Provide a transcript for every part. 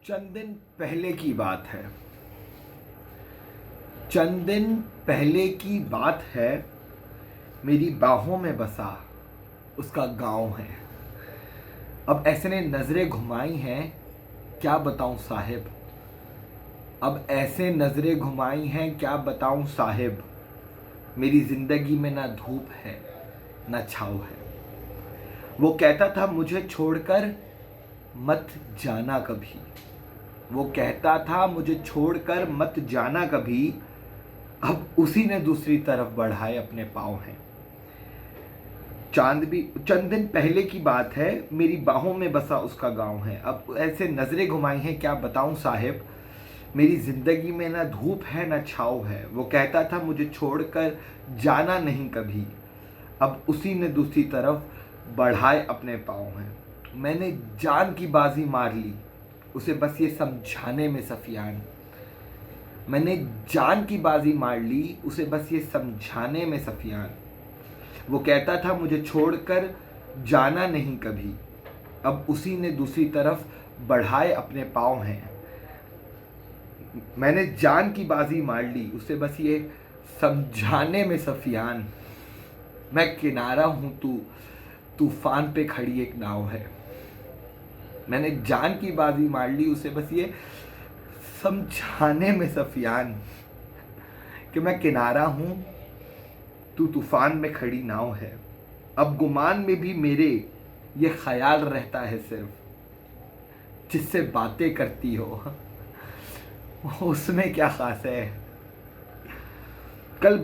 चंद दिन पहले की बात है। चंद दिन पहले की बात है। मेरी बाहों में बसा उसका गांव है। अब ऐसे ने नजरें घुमाई हैं, क्या बताऊं साहिब। अब ऐसे नजरें घुमाई हैं, क्या बताऊं साहिब। मेरी जिंदगी में ना धूप है ना छाँव है। वो कहता था मुझे छोड़कर मत जाना कभी। वो कहता था मुझे छोड़कर मत जाना कभी। अब उसी ने दूसरी तरफ बढ़ाए अपने पाँव हैं। चंद दिन पहले की बात है। मेरी बाहों में बसा उसका गांव है। अब ऐसे नजरें घुमाई हैं, क्या बताऊं साहिब। मेरी जिंदगी में ना धूप है ना छाँव है। वो कहता था मुझे छोड़कर जाना नहीं कभी। अब उसी ने दूसरी तरफ बढ़ाए अपने पाँव हैं। मैंने जान की बाजी मार ली, उसे बस ये समझाने में सफियान। मैंने जान की बाजी मार ली, उसे बस ये समझाने में सफियान। वो कहता था मुझे छोड़कर जाना नहीं कभी। अब उसी ने दूसरी तरफ बढ़ाए अपने पाँव हैं। मैंने जान की बाजी मार ली, उसे बस ये समझाने में सफियान। मैं किनारा हूं, तू तूफान पे खड़ी एक नाव है। मैंने जान की बाजी मार ली, उसे बस ये समझाने में सफियान कि मैं किनारा हूं, तू तूफान में खड़ी नाव है। अब गुमान में भी मेरे ये ख्याल रहता है सिर्फ, जिससे बातें करती हो उसमें क्या खास है। कल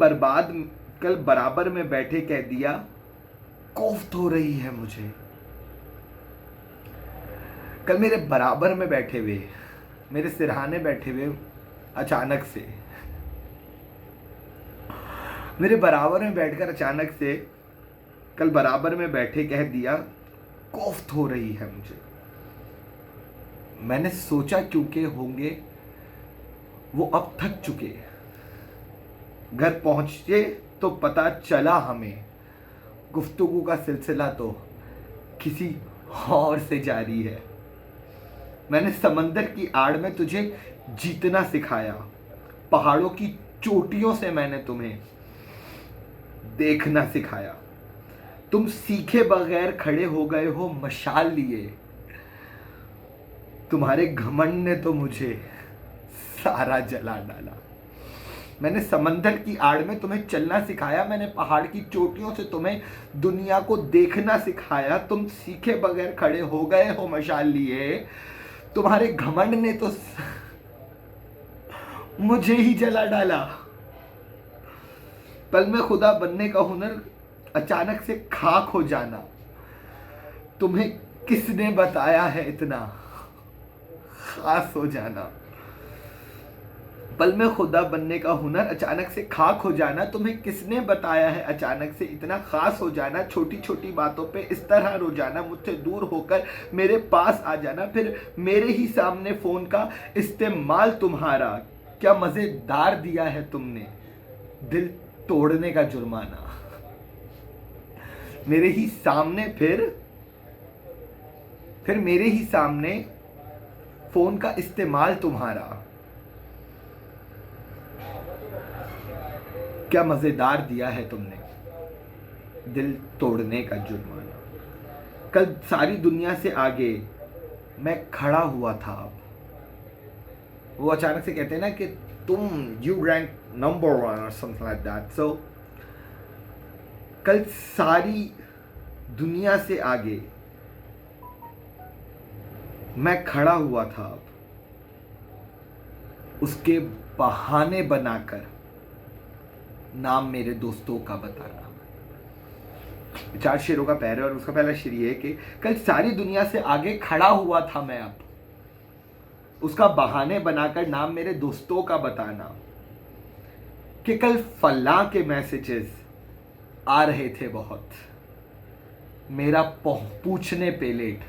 बराबर में बैठे कह दिया कोफ्त हो रही है मुझे। कल मेरे बराबर में बैठे हुए, मेरे सिरहाने बैठे हुए अचानक से, मेरे बराबर में बैठकर अचानक से कल बराबर में बैठे कह दिया कोफ्त हो रही है मुझे। मैंने सोचा क्योंकि होंगे वो अब थक चुके। घर पहुंचे तो पता चला हमें गुफ्तगू का सिलसिला तो किसी और से जारी है। मैंने समंदर की आड़ में तुझे जीतना सिखाया। पहाड़ों की चोटियों से मैंने तुम्हें देखना सिखाया। तुम सीखे बगैर खड़े हो गए हो मशाल लिए। तुम्हारे घमंड ने तो मुझे सारा जला डाला। मैंने समंदर की आड़ में तुम्हें चलना सिखाया। मैंने पहाड़ की चोटियों से तुम्हें दुनिया को देखना सिखाया। तुम सीखे बगैर खड़े हो गए हो मशाल लिए। तुम्हारे घमंड ने तो मुझे ही जला डाला। पल में खुदा बनने का हुनर, अचानक से खाक हो जाना। तुम्हें किसने बताया है इतना खास हो जाना। पल में खुदा बनने का हुनर, अचानक से खाक हो जाना। तुम्हें किसने बताया है अचानक से इतना खास हो जाना। छोटी छोटी बातों पे इस तरह रो जाना। मुझसे दूर होकर मेरे पास आ जाना। फिर मेरे ही सामने फोन का इस्तेमाल तुम्हारा। क्या मजेदार दिया है तुमने दिल तोड़ने का जुर्माना। मेरे ही सामने फिर मेरे ही सामने फोन का इस्तेमाल तुम्हारा। क्या मजेदार दिया है तुमने दिल तोड़ने का जुर्माना। कल सारी दुनिया से आगे मैं खड़ा हुआ था। अब वो अचानक से कहते हैं ना कि तुम यू रैंक नंबर 1 और समथिंग लाइक दैट। सो कल सारी दुनिया से आगे मैं खड़ा हुआ था। अब उसके बहाने बनाकर नाम मेरे दोस्तों का बताना। 4 शेरों का पैर है और उसका पहला शेर ये है कि कल सारी दुनिया से आगे खड़ा हुआ था मैं। अब उसका बहाने बनाकर नाम मेरे दोस्तों का बताना। कि कल फलां के मैसेजेस आ रहे थे बहुत। मेरा पूछने पे लेट,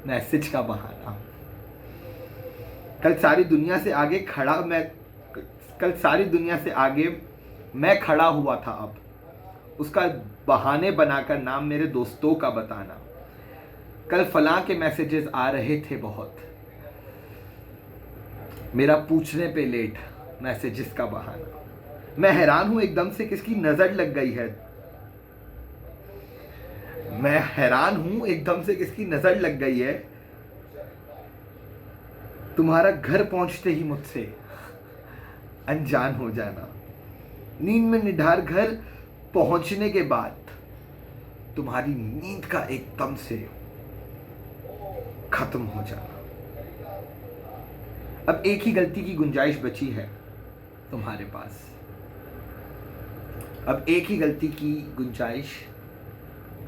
मैसेज का बहाना। कल सारी दुनिया से आगे मैं खड़ा हुआ था। अब उसका बहाने बनाकर नाम मेरे दोस्तों का बताना। कल फलां के मैसेजेस आ रहे थे बहुत। मेरा पूछने पे लेट, मैसेजेस का बहाना। मैं हैरान हूं एकदम से किसकी नजर लग गई है। मैं हैरान हूं एकदम से किसकी नजर लग गई है। तुम्हारा घर पहुंचते ही मुझसे अनजान हो जाना, नींद में निढार घर पहुंचने के बाद तुम्हारी नींद का एकदम से खत्म हो जाना। अब एक ही गलती की गुंजाइश बची है तुम्हारे पास। अब एक ही गलती की गुंजाइश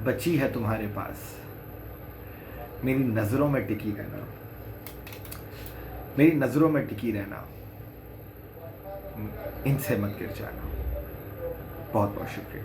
बची है तुम्हारे पास। मेरी नजरों में टिकी रहना, मेरी नजरों में टिकी रहना, इनसे मत गिर जाना। बहुत बहुत शुक्रिया।